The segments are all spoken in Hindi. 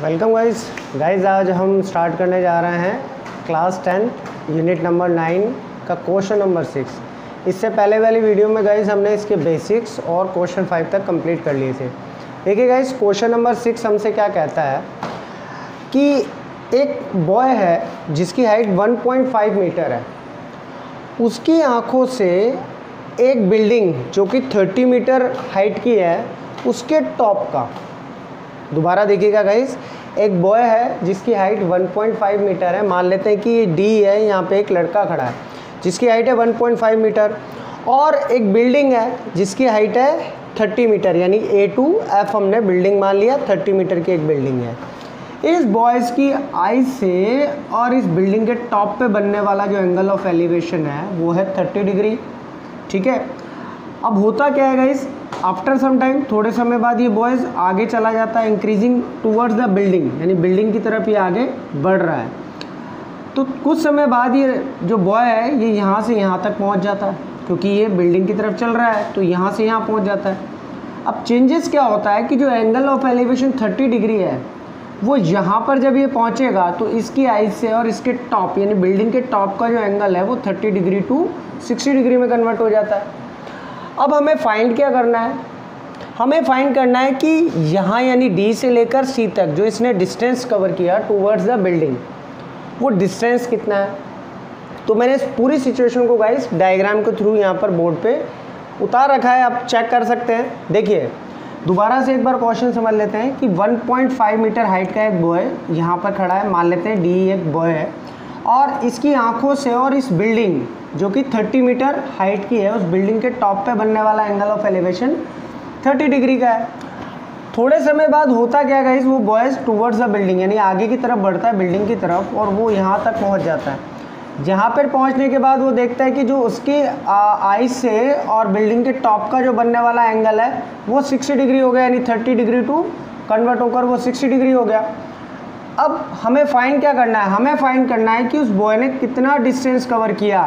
वेलकम गाइस आज हम स्टार्ट करने जा रहे हैं क्लास 10 यूनिट नंबर 9 का क्वेश्चन नंबर 6। इससे पहले वाली वीडियो में गाइस हमने इसके बेसिक्स और क्वेश्चन 5 तक कंप्लीट कर लिए थे। देखिए गाइस क्वेश्चन नंबर 6 हमसे क्या कहता है कि एक बॉय है जिसकी हाइट 1.5 मीटर है, उसकी आँखों से एक बिल्डिंग जो कि 30 मीटर हाइट की है उसके टॉप का, दोबारा देखिएगा गाइस, एक बॉय है जिसकी हाइट 1.5 मीटर है। मान लेते हैं कि ये डी है, यहाँ पे एक लड़का खड़ा है जिसकी हाइट है 1.5 मीटर, और एक बिल्डिंग है जिसकी हाइट है 30 मीटर, यानी A2F हमने बिल्डिंग मान लिया, 30 मीटर की एक बिल्डिंग है। इस बॉयज़ की आई से और इस बिल्डिंग के टॉप पे बनने वाला जो एंगल ऑफ एलिवेशन है वो है 30 डिग्री। ठीक है, अब होता क्या है गाइस, आफ्टर सम टाइम, थोड़े समय बाद ये बॉयज़ आगे चला जाता है, इंक्रीजिंग टूवर्ड्स द बिल्डिंग, यानी बिल्डिंग की तरफ ये आगे बढ़ रहा है। तो कुछ समय बाद ये जो बॉय है ये यहाँ से यहाँ तक पहुँच जाता है, क्योंकि ये बिल्डिंग की तरफ चल रहा है तो यहाँ से यहाँ पहुँच जाता है। अब चेंजेस क्या होता है कि जो एंगल ऑफ एलिवेशन 30 डिग्री है वो यहाँ पर जब ये पहुँचेगा तो इसकी आइज से और इसके टॉप, यानी बिल्डिंग के टॉप का जो एंगल है वो 30 डिग्री टू 60 डिग्री में कन्वर्ट हो जाता है। अब हमें फाइंड क्या करना है, हमें फाइंड करना है कि यहाँ यानी डी से लेकर सी तक जो इसने डिस्टेंस कवर किया टूवर्ड्स द बिल्डिंग, वो डिस्टेंस कितना है। तो मैंने इस पूरी सिचुएशन को गाइस डायग्राम के थ्रू यहाँ पर बोर्ड पे उतार रखा है, आप चेक कर सकते हैं। देखिए दोबारा से एक बार क्वेश्चन समझ लेते हैं कि 1.5 मीटर हाइट का एक बॉय यहाँ पर खड़ा है, मान लेते हैं डी एक बॉय है, और इसकी आंखों से और इस बिल्डिंग जो कि 30 मीटर हाइट की है उस बिल्डिंग के टॉप पे बनने वाला एंगल ऑफ एलिवेशन 30 डिग्री का है। थोड़े समय बाद होता क्या गाइस, वो बॉयज़ टूवर्ड्स द बिल्डिंग, यानी आगे की तरफ बढ़ता है बिल्डिंग की तरफ, और वो यहाँ तक पहुँच जाता है। जहाँ पर पहुँचने के बाद वो देखता है कि जो उसके आइज से और बिल्डिंग के टॉप का जो बनने वाला एंगल है वो 60 डिग्री हो गया, यानी 30 डिग्री टू कन्वर्ट होकर वो 60 डिग्री हो गया। अब हमें फाइंड क्या करना है, हमें फाइंड करना है कि उस बॉय ने कितना डिस्टेंस कवर किया,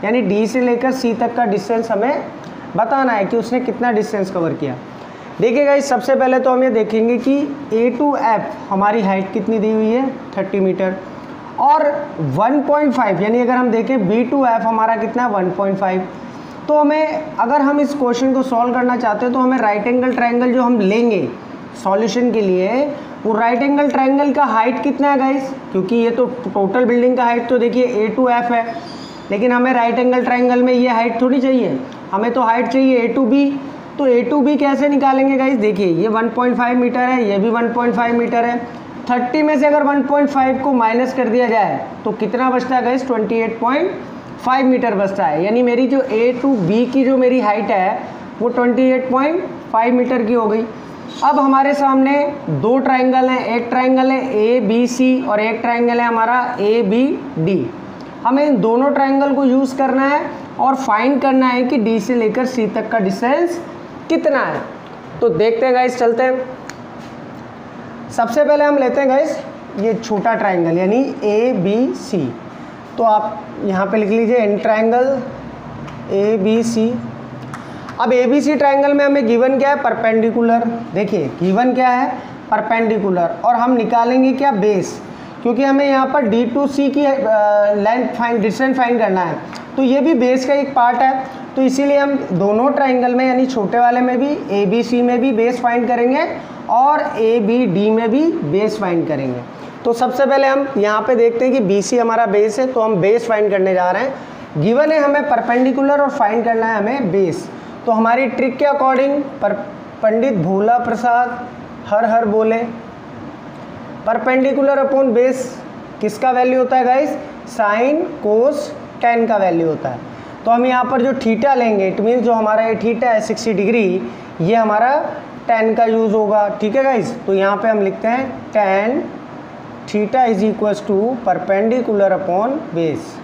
यानी डी से लेकर सी तक का डिस्टेंस हमें बताना है कि उसने कितना डिस्टेंस कवर किया। देखिए गाइस सबसे पहले तो हम ये देखेंगे कि A2F हमारी हाइट कितनी दी हुई है 30 मीटर, और 1.5 यानी अगर हम देखें B2F हमारा कितना है 1.5। तो हमें, अगर हम इस क्वेश्चन को सॉल्व करना चाहते हैं तो हमें राइट एंगल ट्रायंगल जो हम लेंगे सॉल्यूशन के लिए, वो राइट एंगल ट्रायंगल का हाइट कितना है गाइस, क्योंकि ये तो टोटल बिल्डिंग का हाइट तो देखिए A2F है, लेकिन हमें राइट एंगल ट्रायंगल में ये हाइट थोड़ी चाहिए, हमें तो हाइट चाहिए A2B। तो A2B कैसे निकालेंगे गाइस, देखिए ये 1.5 मीटर है, ये भी 1.5 मीटर है, 30 में से अगर 1.5 को माइनस कर दिया जाए तो कितना बचता है गाइस, 28.5 मीटर बचता है, यानी मेरी जो A2B की जो मेरी हाइट है वो 28.5 मीटर की हो गई। अब हमारे सामने दो ट्रायंगल हैं, एक ट्रायंगल है ABC और एक ट्रायंगल है हमारा ABD। हमें इन दोनों ट्रायंगल को यूज़ करना है और फाइंड करना है कि D से लेकर C तक का डिस्टेंस कितना है। तो देखते हैं गाइस, चलते हैं। सबसे पहले हम लेते हैं गाइस ये छोटा ट्रायंगल यानी ABC। तो आप यहाँ पे लिख लीजिए इन ट्रायंगल ABC। अब ABC ट्रायंगल में हमें गिवन क्या है, परपेंडिकुलर। देखिए गिवन क्या है, परपेंडिकुलर, और हम निकालेंगे क्या, बेस, क्योंकि हमें यहाँ पर D to C की लेंथ डिस्टेंस फाइंड करना है, तो ये भी बेस का एक पार्ट है। तो इसीलिए हम दोनों ट्रायंगल में यानी छोटे वाले में भी ABC में भी बेस फाइंड करेंगे और ABD में भी बेस फाइंड करेंगे। तो सबसे पहले हम यहाँ पे देखते हैं कि BC हमारा बेस है, तो हम बेस फाइंड करने जा रहे हैं। गिवन है हमें परपेंडिकुलर और फाइंड करना है हमें बेस। तो हमारी ट्रिक के अकॉर्डिंग पंडित भोला प्रसाद हर हर बोले, परपेंडिकुलर अपॉन बेस किसका वैल्यू होता है गाइस, साइन कोस टेन का वैल्यू होता है। तो हम यहाँ पर जो थीटा लेंगे, इट मीन्स जो हमारा ये थीटा है 60 डिग्री, ये हमारा टेन का यूज़ होगा। ठीक है गाइस, तो यहाँ पे हम लिखते हैं tan theta is equals to perpendicular upon base.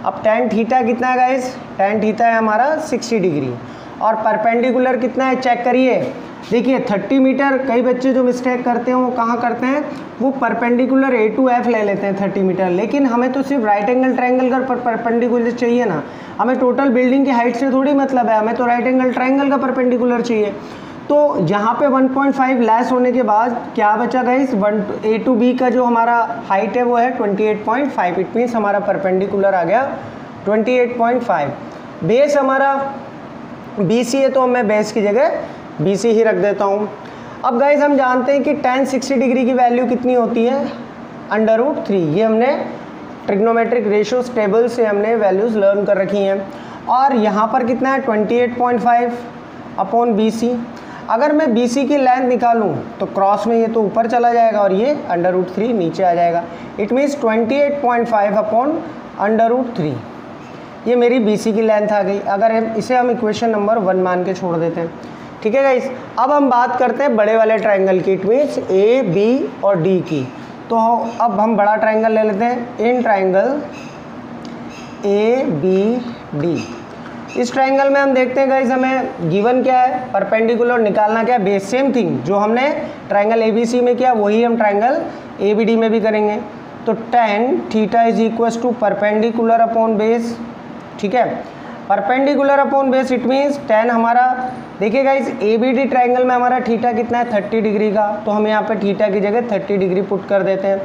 अब टेन थीटा कितना है गाइस, टेन थीटा है हमारा 60 डिग्री, और परपेंडिकुलर कितना है चेक करिए। देखिए 30 मीटर, कई बच्चे जो मिस्टेक करते हैं वो कहाँ करते हैं, वो परपेंडिकुलर A2F ले लेते हैं 30 मीटर, लेकिन हमें तो सिर्फ राइट एंगल ट्रायंगल का परपेंडिकुलर चाहिए ना, हमें टोटल बिल्डिंग की हाइट से थोड़ी मतलब है, हमें तो राइट एंगल ट्रायंगल का परपेंडिकुलर चाहिए। तो यहाँ पे 1.5 लेस होने के बाद क्या बचा गाइस, ए टू बी का जो हमारा हाइट है वो है 28.5, इट मीन्स हमारा परपेंडिकुलर आ गया 28.5। बेस हमारा BC है तो मैं बेस की जगह BC ही रख देता हूँ। अब गाइस हम जानते हैं कि tan 60 डिग्री की वैल्यू कितनी होती है, √3। ये हमने ट्रिग्नोमेट्रिक रेशियोज टेबल से हमने वैल्यूज़ लर्न कर रखी हैं। और यहाँ पर कितना है 28.5 अपॉन BC। अगर मैं BC की लेंथ निकालूँ तो क्रॉस में ये तो ऊपर चला जाएगा और ये √3 नीचे आ जाएगा। इट मीन्स 28.5 अपॉन √3, ये मेरी BC की लेंथ आ गई। अगर इसे हम इक्वेशन नंबर 1 मान के छोड़ देते हैं, ठीक है गाइस। अब हम बात करते हैं बड़े वाले ट्रायंगल की, इट मीन्स AB और D की। तो अब हम बड़ा ट्रायंगल ले लेते हैं, इन ट्रायंगल ABD। इस ट्रायंगल में हम देखते हैं गाइस हमें गिवन क्या है, परपेंडिकुलर निकालना क्या है, बेस। सेम थिंग जो हमने ट्रायंगल ABC में किया वही हम ट्रायंगल ABD में भी करेंगे। तो tan theta is equal to perpendicular upon base, ठीक है, perpendicular upon base. It means tan हमारा, देखिए गाइस ABD ट्रायंगल में हमारा थीटा कितना है 30 डिग्री का, तो हम यहाँ पे थीटा की जगह 30 डिग्री पुट कर देते हैं।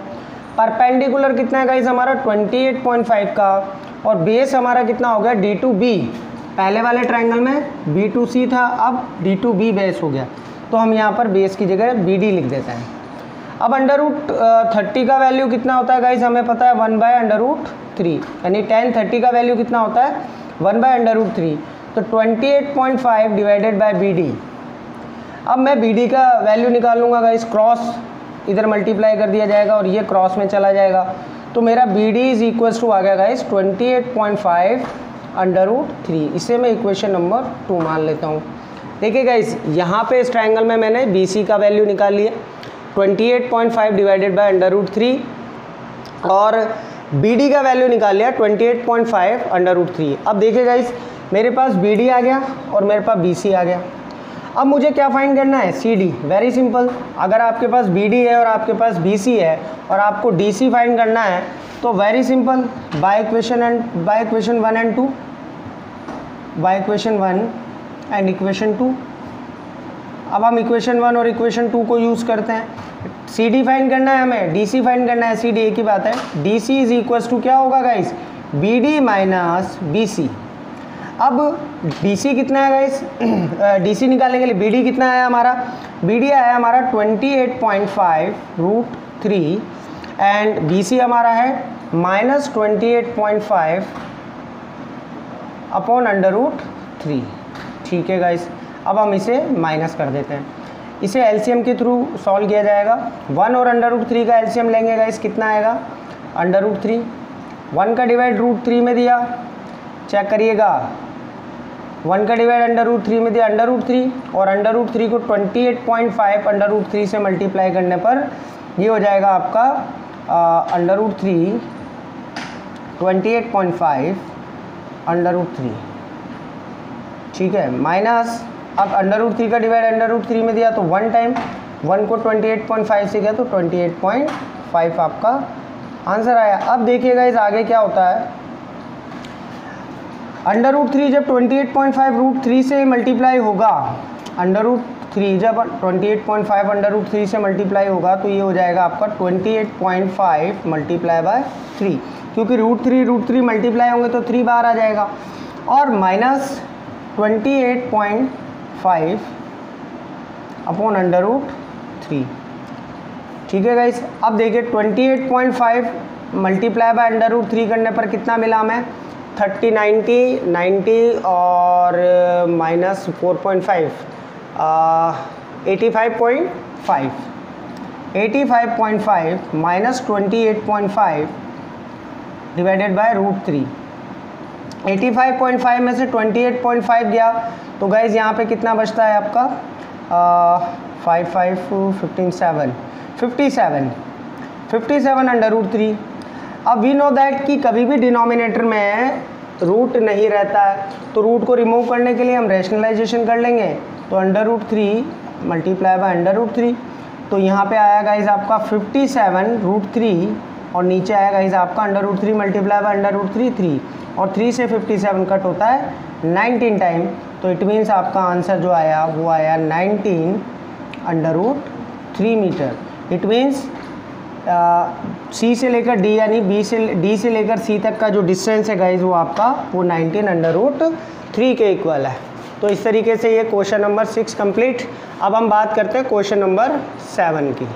परपेंडिकुलर कितना है गाइस हमारा 28.5 का, और बेस हमारा कितना हो गया D2B। पहले वाले ट्रायंगल में B2C था, अब D2B बेस हो गया, तो हम यहाँ पर बेस की जगह BD लिख देते हैं। अब √30 का वैल्यू कितना होता है गाइस, हमें पता है 1/√3, यानी tan 30 का वैल्यू कितना होता है 1/√3। तो 28.5 डिवाइडेड बाय BD। अब मैं BD का वैल्यू निकालूंगा गाइस, क्रॉस इधर मल्टीप्लाई कर दिया जाएगा और ये क्रॉस में चला जाएगा, तो मेरा BD इज इक्वल टू आ गया गाइस 28.5 √3। इसे मैं इक्वेशन नंबर 2 मान लेता हूँ। देखिए गाइस यहाँ पे इस ट्रायंगल में मैंने BC का वैल्यू निकाल लिया 28.5 डिवाइडेड बाय √3, और BD का वैल्यू निकाल लिया 28.5 √3। अब देखिए गाइस मेरे पास BD आ गया और मेरे पास BC आ गया। अब मुझे क्या फाइंड करना है, CD। वेरी सिंपल, अगर आपके पास BD है और आपके पास BC है और आपको DC फाइंड करना है तो very simple, by equation 1 and 2, by equation 1 and equation 2। अब हम इक्वेशन 1 और इक्वेशन 2 को यूज़ करते हैं। CD फाइंड करना है हमें, DC फाइंड करना है, CD एक ही बात है। DC इज इक्वल टू क्या होगा गाइस, BD माइनस BC। अब DC कितना है गाइस, DC निकालने के लिए BD कितना है हमारा, BD आया हमारा 28.5 √3 एंड BC हमारा है -28.5 अपॉन √3, ठीक है गाइस। अब हम इसे माइनस कर देते हैं, इसे एलसीएम के थ्रू सॉल्व किया जाएगा। 1 और √3 का एलसीएम लेंगे गाइस, कितना आएगा √3। 1 का डिवाइड √3 में दिया, चेक करिएगा, 1 का डिवाइड √3 में दिया √3, और √3 को 28.5 √3 से मल्टीप्लाई करने पर ये हो जाएगा आपका √3 28.5 √3, ठीक है, माइनस। अब √3 का डिवाइड √3 में दिया तो 1 टाइम, 1 को 28.5 से गया तो 28.5 आपका आंसर आया। अब देखिएगा इस आगे क्या होता है, √3 जब 28.5 √3 से मल्टीप्लाई होगा, √3 जब 28.5 √3 से मल्टीप्लाई होगा तो ये हो जाएगा आपका 28.5 मल्टीप्लाई बाय 3, क्योंकि √3 मल्टीप्लाई होंगे तो 3 बार आ जाएगा, और माइनस 28.5 अपॉन √3, ठीक है गाइस। अब देखिए 28.5 मल्टीप्लाई बाय √3 करने पर कितना मिला हमें, 30 90 और माइनस 4.5 85.5 माइनस 28.5 डिवाइडेड बाय √3। 85.5 में से 28.5 गया तो गाइज यहाँ पे कितना बचता है आपका 57 अंडर √3। अब वी नो दैट कि कभी भी डिनोमिनेटर में रूट नहीं रहता है, तो रूट को रिमूव करने के लिए हम रैशनलाइजेशन कर लेंगे, तो अंडर √3 मल्टीप्लाई बाय अंडर √3, तो यहाँ पे आया गाइज आपका 57 √3 और नीचे आया गाइस आपका √3 मल्टीप्लाई बाय √3 3, और 3 से 57 कट होता है 19 टाइम, तो इट मीन्स आपका आंसर जो आया वो आया 19√3 मीटर। इट मीन्स सी से लेकर डी यानी डी से लेकर सी तक का जो डिस्टेंस है गाइज वो आपका वो 19√3 के इक्वल है। तो इस तरीके से ये क्वेश्चन नंबर 6 कंप्लीट। अब हम बात करते हैं क्वेश्चन नंबर 7 की।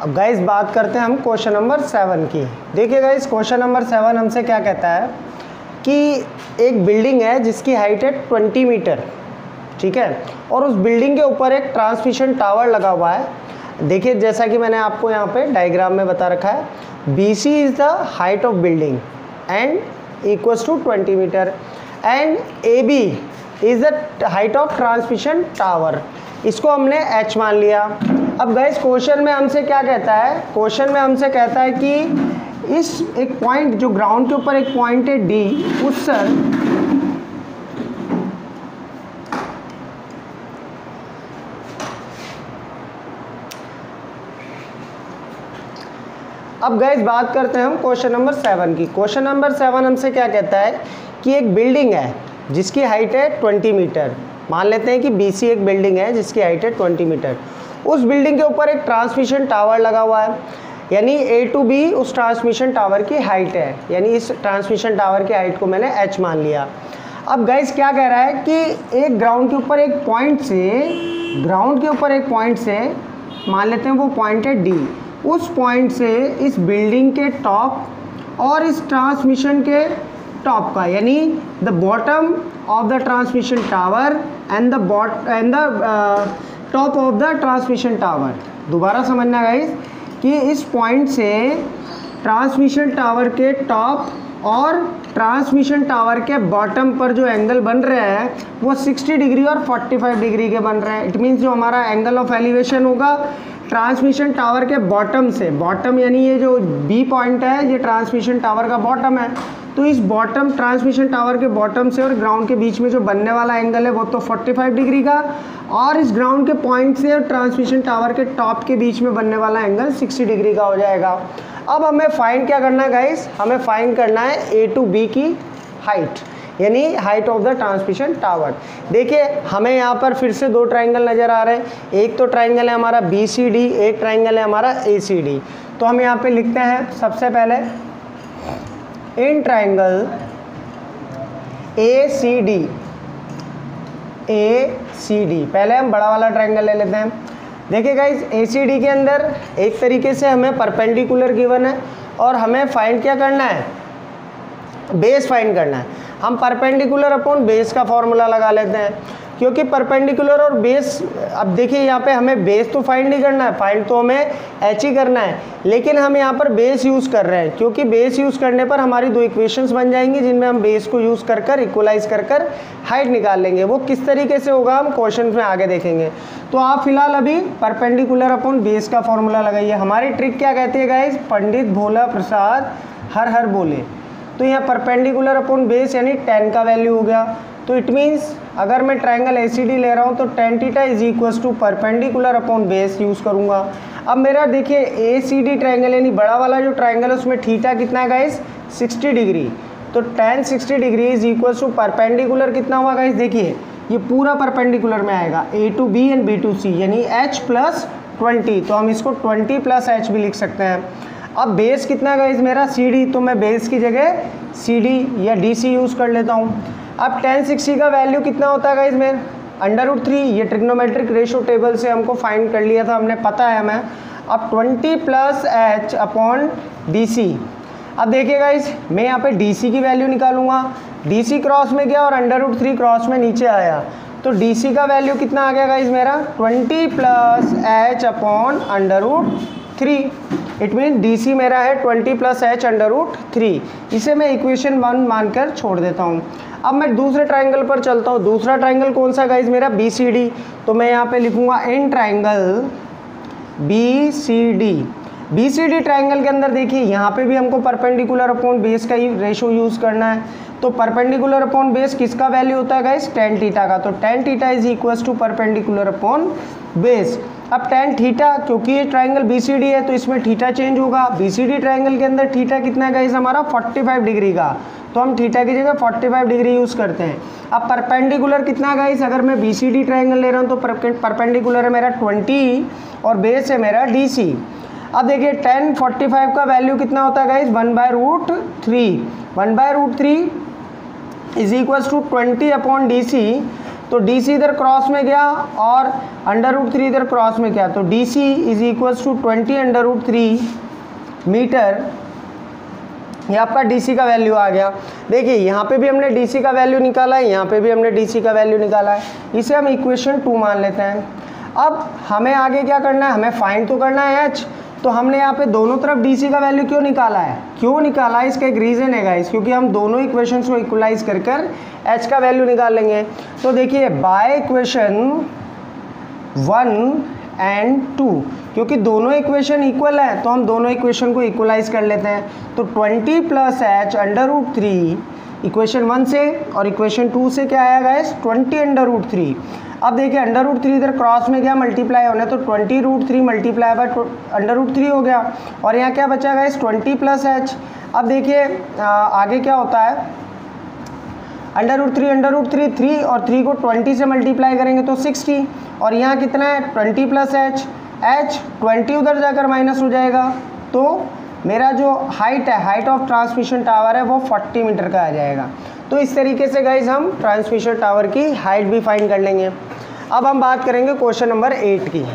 अब गाइज बात करते हैं हम क्वेश्चन नंबर 7 की। देखिए गाइज क्वेश्चन नंबर 7 हमसे क्या कहता है कि एक बिल्डिंग है जिसकी हाइट है 20 मीटर, ठीक है, और उस बिल्डिंग के ऊपर एक ट्रांसमिशन टावर लगा हुआ है। देखिए जैसा कि मैंने आपको यहाँ पे डायग्राम में बता रखा है, BC is the height of building and equals to 20 metre and AB is the height of transmission tower. इसको हमने H मान लिया। अब गाइस क्वेश्चन में हमसे क्या कहता है, क्वेश्चन में हमसे कहता है कि इस एक पॉइंट जो ग्राउंड के ऊपर एक पॉइंट है D, उस सर अब गाइस बात करते हैं हम क्वेश्चन नंबर 7 की। क्वेश्चन नंबर 7 हमसे क्या कहता है कि एक बिल्डिंग है जिसकी हाइट है 20 मीटर। मान लेते हैं कि BC एक बिल्डिंग है जिसकी हाइट है 20 मीटर। उस बिल्डिंग के ऊपर एक ट्रांसमिशन टावर लगा हुआ है, यानी A to B उस ट्रांसमिशन टावर की हाइट है, यानी इस ट्रांसमिशन टावर की हाइट को मैंने H मान लिया। अब गाइस क्या कह रहा है कि एक ग्राउंड के ऊपर एक पॉइंट से मान लेते हैं वो पॉइंट है D, उस पॉइंट से इस बिल्डिंग के टॉप और इस ट्रांसमिशन के टॉप का, यानी the bottom of the transmission tower and the top of the transmission tower. दोबारा समझना गाइस कि इस पॉइंट से ट्रांसमिशन टावर के टॉप और ट्रांसमिशन टावर के बॉटम पर जो एंगल बन रहे हैं वो 60 डिग्री और 45 डिग्री के बन रहे हैं। इट मीन्स जो हमारा एंगल ऑफ एलिवेशन होगा ट्रांसमिशन टावर के बॉटम से, बॉटम यानी ये जो B पॉइंट है ये ट्रांसमिशन टावर का बॉटम है, तो इस बॉटम ट्रांसमिशन टावर के बॉटम से और ग्राउंड के बीच में जो बनने वाला एंगल है वो तो 45 डिग्री का, और इस ग्राउंड के पॉइंट से और ट्रांसमिशन टावर के टॉप के बीच में बनने वाला एंगल 60 डिग्री का हो जाएगा। अब हमें फाइंड क्या करना है गाइस, हमें फाइंड करना है A to B की हाइट, यानी height of the transmission tower. देखिए हमें यहाँ पर फिर से दो ट्राइंगल नज़र आ रहे हैं, एक तो ट्राइंगल है हमारा BCD, एक ट्राइंगल है हमारा ACD। तो हम यहाँ पे लिखते हैं सबसे पहले इन ट्राइंगल ACD, पहले हम बड़ा वाला ट्राइंगल ले लेते हैं। देखिए गाइज ACD के अंदर एक तरीके से हमें परपेंडिकुलर गिवन है और हमें फाइंड क्या करना है, बेस फाइंड करना है। हम परपेंडिकुलर अपॉन बेस का फॉर्मूला लगा लेते हैं, क्योंकि परपेंडिकुलर और बेस, अब देखिए यहाँ पे हमें बेस तो फाइंड नहीं करना है, फाइंड तो हमें H ही करना है, लेकिन हम यहाँ पर बेस यूज़ कर रहे हैं, क्योंकि बेस यूज़ करने पर हमारी दो इक्वेशंस बन जाएंगी जिनमें हम बेस को यूज़ कर कर इक्वलाइज कर कर हाइट निकाल लेंगे। वो किस तरीके से होगा हम क्वेश्चन में आगे देखेंगे। तो आप फिलहाल अभी परपेंडिकुलर अपॉन बेस का फॉर्मूला लगाइए। हमारी ट्रिक क्या कहती है गाइज, पंडित भोला प्रसाद हर हर बोले। तो यहाँ परपेंडिकुलर अपॉन बेस यानी tan का वैल्यू हो गया। तो इट मीन्स अगर मैं ट्राइंगल ACD ले रहा हूँ तो tan theta is equals to perpendicular upon base use करूँगा। अब मेरा देखिए ACD ट्राइंगल यानी बड़ा वाला जो ट्राइंगल है उसमें थीटा कितना है गाइस, 60 डिग्री। तो tan 60 degree is equals to perpendicular कितना हुआ गाइस, देखिए ये पूरा परपेंडिकुलर में आएगा A to B and B to C यानी H प्लस 20, तो हम इसको 20 प्लस H भी लिख सकते हैं। अब बेस कितना गाइस मेरा CD, तो मैं बेस की जगह CD या DC यूज़ कर लेता हूँ। अब tan 60 का वैल्यू कितना होता है गाइस मेरा, √3, ये ट्रिग्नोमेट्रिक रेशो टेबल से हमको फाइंड कर लिया था, हमने पता है हमें। अब 20 प्लस H अपॉन DC। अब देखिए गाइस मैं यहाँ पे DC की वैल्यू निकालूंगा, DC क्रॉस में गया और √3 क्रॉस में नीचे आया, तो DC का वैल्यू कितना आ गया गाइस मेरा 20 plus H upon √3। It mean DC मेरा है 20 प्लस H √3। इसे मैं इक्वेशन 1 मानकर छोड़ देता हूँ। अब मैं दूसरे ट्राइंगल पर चलता हूँ। दूसरा ट्राइंगल कौन सा गाइज मेरा BCD, तो मैं यहाँ पे लिखूँगा इन ट्राइंगल BCD ट्राइंगल के अंदर देखिए यहाँ पे भी हमको परपेंडिकुलर अपॉन बेस का ही रेशो यूज़ करना है। तो परपेंडिकुलर अपॉन बेस किसका वैल्यू होता है गाइस, टेन थीटा का। तो tan theta is equal to perpendicular upon base. अब टेन थीटा, क्योंकि ये ट्राइंगल बीसीडी है तो इसमें थीटा चेंज होगा। बीसीडी ट्राइंगल के अंदर थीटा कितना है गाइस हमारा 45 डिग्री का, तो हम थीटा की जगह 45 डिग्री यूज़ करते हैं। अब परपेंडिकुलर कितना गाइस, अगर मैं बीसीडी ट्राइंगल ले रहा हूँ तो परपेंडिकुलर है मेरा 20 और बेस है मेरा डीसी। अब देखिए tan 45 का वैल्यू कितना होता है guys, 1/√3। 1/√3 is equal to 20 upon D. तो डी सी इधर क्रॉस में गया और √3 इधर क्रॉस में गया, तो D C is equal to 20 √3 metre. ये आपका डीसी का वैल्यू आ गया। देखिए यहाँ पे भी हमने डीसी का वैल्यू निकाला है, यहाँ पे भी हमने डीसी का वैल्यू निकाला है। इसे हम इक्वेशन 2 मान लेते हैं। अब हमें आगे क्या करना है, हमें फाइंड तो करना है एच। तो हमने यहाँ पे दोनों तरफ डीसी का वैल्यू क्यों निकाला है, इसका एक रीज़न है गाइस, क्योंकि हम दोनों इक्वेशंस को इक्वलाइज कर कर एच का वैल्यू निकाल लेंगे। तो देखिए बाय इक्वेशन 1 एंड 2, क्योंकि दोनों इक्वेशन इक्वल है तो हम दोनों इक्वेशन को इक्वलाइज कर लेते हैं। तो 20 प्लस एच √3 इक्वेशन 1 से और इक्वेशन 2 से क्या आया गाइस, 20 √3। अब देखिए √3 इधर क्रॉस में गया मल्टीप्लाई होने, तो 20 √3 मल्टीप्लाई बाय √3 हो गया और यहाँ क्या बचा गाइस 20 प्लस एच। अब देखिए आगे क्या होता है, √3 3 और 3 को 20 से मल्टीप्लाई करेंगे तो 60 और यहाँ कितना है 20 प्लस एच। 20 उधर जाकर माइनस हो जाएगा, तो मेरा जो हाइट है, हाइट ऑफ ट्रांसमिशन टावर है वो 40 मीटर का आ जाएगा। तो इस तरीके से गाइज हम ट्रांसमिशन टावर की हाइट भी फाइंड कर लेंगे। अब हम बात करेंगे क्वेश्चन नंबर 8 की।